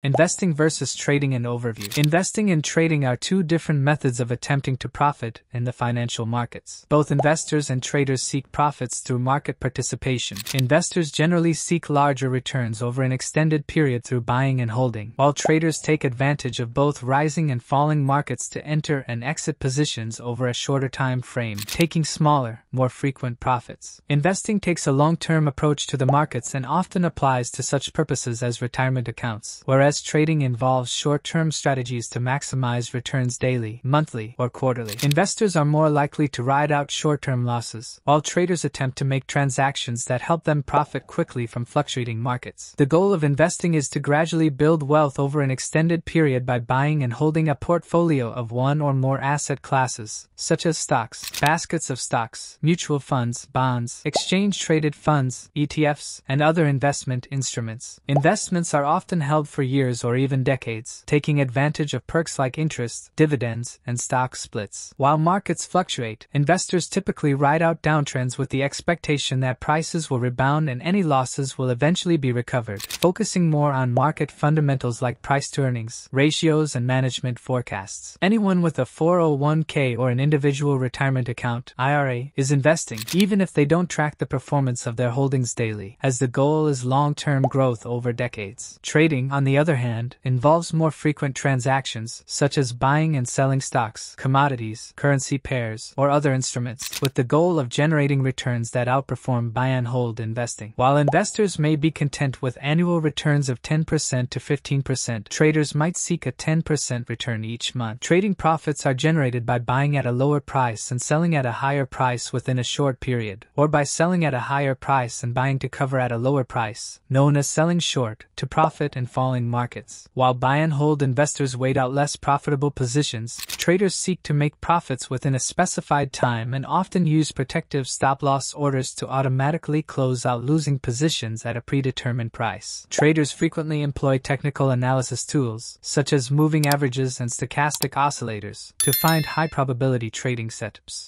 Investing versus trading and overview. Investing and trading are two different methods of attempting to profit in the financial markets. Both investors and traders seek profits through market participation. Investors generally seek larger returns over an extended period through buying and holding, while traders take advantage of both rising and falling markets to enter and exit positions over a shorter time frame, taking smaller, more frequent profits. Investing takes a long-term approach to the markets and often applies to such purposes as retirement accounts, whereas trading involves short-term strategies to maximize returns daily, monthly, or quarterly. Investors are more likely to ride out short-term losses, while traders attempt to make transactions that help them profit quickly from fluctuating markets. The goal of investing is to gradually build wealth over an extended period by buying and holding a portfolio of one or more asset classes, such as stocks, baskets of stocks, mutual funds, bonds, exchange-traded funds, ETFs, and other investment instruments. Investments are often held for years or even decades, taking advantage of perks like interest, dividends, and stock splits. While markets fluctuate, investors typically ride out downtrends with the expectation that prices will rebound and any losses will eventually be recovered, focusing more on market fundamentals like price-to-earnings ratios and management forecasts. Anyone with a 401k or an individual retirement account (IRA) is investing, even if they don't track the performance of their holdings daily, as the goal is long-term growth over decades. Trading, on the other hand, involves more frequent transactions, such as buying and selling stocks, commodities, currency pairs, or other instruments, with the goal of generating returns that outperform buy-and-hold investing. While investors may be content with annual returns of 10% to 15%, traders might seek a 10% return each month. Trading profits are generated by buying at a lower price and selling at a higher price within a short period, or by selling at a higher price and buying to cover at a lower price, known as selling short, to profit in falling markets. While buy-and-hold investors wait out less profitable positions, traders seek to make profits within a specified time and often use protective stop-loss orders to automatically close out losing positions at a predetermined price. Traders frequently employ technical analysis tools, such as moving averages and stochastic oscillators, to find high-probability trading setups.